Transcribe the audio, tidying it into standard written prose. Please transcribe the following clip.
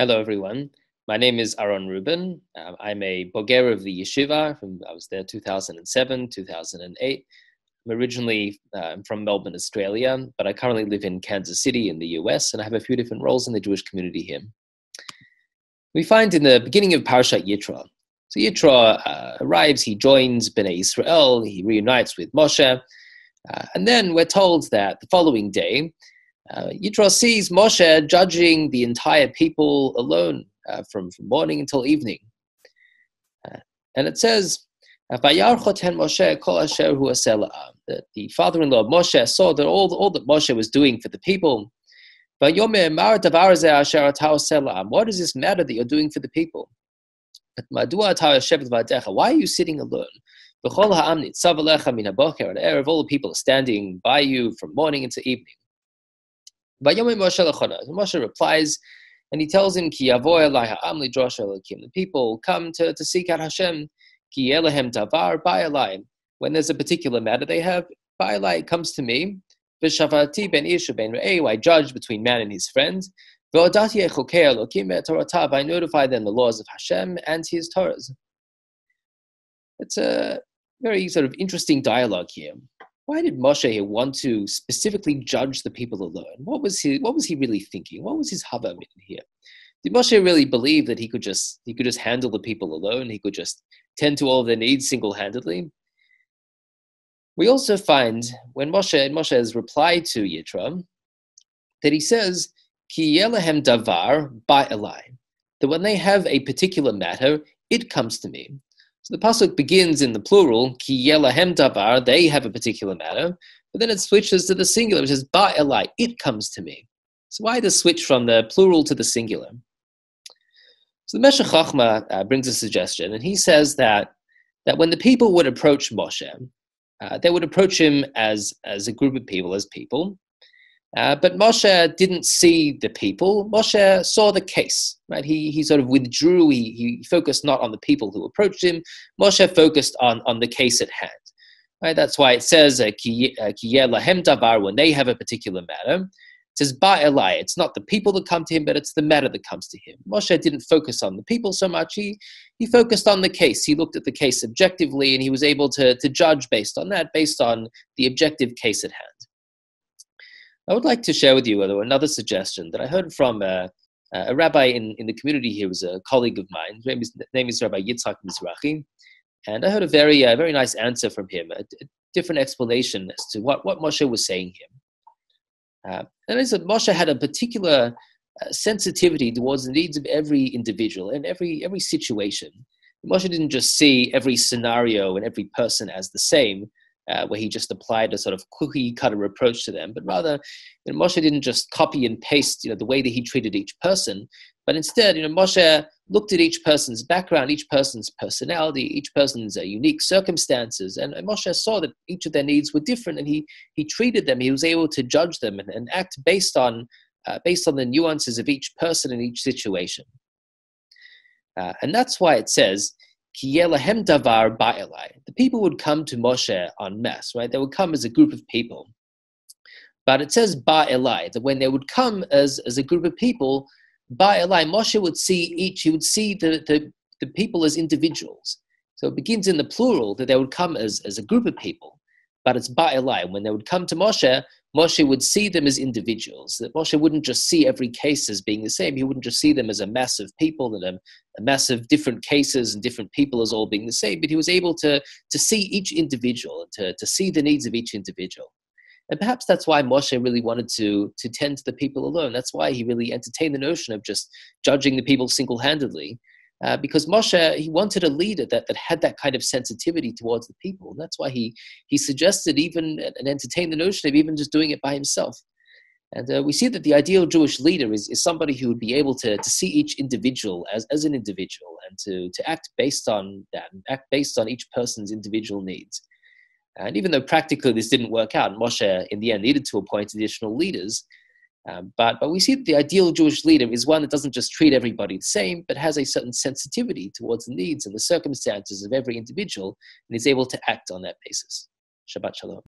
Hello, everyone. My name is Aron Rubin. I'm a Boger of the Yeshiva. I was there 2007, 2008. I'm originally from Melbourne, Australia, but I currently live in Kansas City in the US, and I have a few different roles in the Jewish community here. We find in the beginning of Parashat Yitro. So Yitro arrives, he joins Bnei Yisrael, he reunites with Moshe, and then we're told that the following day, Yitro sees Moshe judging the entire people alone from morning until evening. And it says, that the father-in-law of Moshe saw that all that Moshe was doing for the people. What does this matter that you're doing for the people? Why are you sitting alone? All the people are standing by you from morning into evening. Moshe replies, and he tells him, the people come to seek out Hashem. When there's a particular matter they have, it comes to me. I judge between man and his friends. I notify them the laws of Hashem and his Torahs. It's a very sort of interesting dialogue here. Why did Moshe want to specifically judge the people alone? What was he really thinking? What was his hava here? Did Moshe really believe that he could just handle the people alone? He could just tend to all of their needs single-handedly? We also find when Moshe's reply to Yitro that he says, Ki yelahem davar ba'elai, that when they have a particular matter, it comes to me. So the pasuk begins in the plural, Ki yelahem davar, they have a particular matter, but then it switches to the singular, which is ba'elai, it comes to me. So why the switch from the plural to the singular? So the Meshech Chochmah brings a suggestion, and he says that when the people would approach Moshe, they would approach him as a group of people, as people. But Moshe didn't see the people. Moshe saw the case, right? He sort of withdrew. He focused not on the people who approached him. Moshe focused on the case at hand, right? That's why it says, Ki lahem davar, when they have a particular matter. It says, Ba'elai, it's not the people that come to him, but it's the matter that comes to him. Moshe didn't focus on the people so much. He focused on the case. He looked at the case objectively, and he was able to judge based on that, based on the objective case at hand. I would like to share with you another suggestion that I heard from a rabbi in the community here, who's a colleague of mine. His name is Rabbi Mizrahi, and I heard a very nice answer from him, a different explanation as to what Moshe was saying here. And I said Moshe had a particular sensitivity towards the needs of every individual and every situation. Moshe didn't just see every scenario and every person as the same, where he just applied a sort of cookie-cutter approach to them, but rather, Moshe didn't just copy and paste, the way that he treated each person, but instead, Moshe looked at each person's background, each person's personality, each person's unique circumstances, and Moshe saw that each of their needs were different, and he treated them. He was able to judge them and act based on the nuances of each person and each situation. And that's why it says, Ki yelahem davar ba'elai. The people would come to Moshe en masse, right? They would come as a group of people. But it says ba'elai, that when they would come as a group of people, ba'elai, Moshe would see the people as individuals. So it begins in the plural, that they would come as a group of people. But it's ba'elai. When they would come to Moshe, Moshe would see them as individuals. That Moshe wouldn't just see every case as being the same. He wouldn't just see them as a mass of people and a mass of different cases and different people as all being the same. But he was able to see each individual and to see the needs of each individual. And perhaps that's why Moshe really wanted to tend to the people alone. That's why he really entertained the notion of just judging the people single-handedly. Because Moshe, he wanted a leader that had that kind of sensitivity towards the people. And that's why he suggested even and entertained the notion of even just doing it by himself. And we see that the ideal Jewish leader is somebody who would be able to see each individual as an individual and to act based on that, and act based on each person's individual needs. And even though practically this didn't work out, Moshe in the end needed to appoint additional leaders. But we see that the ideal Jewish leader is one that doesn't just treat everybody the same, but has a certain sensitivity towards the needs and the circumstances of every individual, and is able to act on that basis. Shabbat Shalom.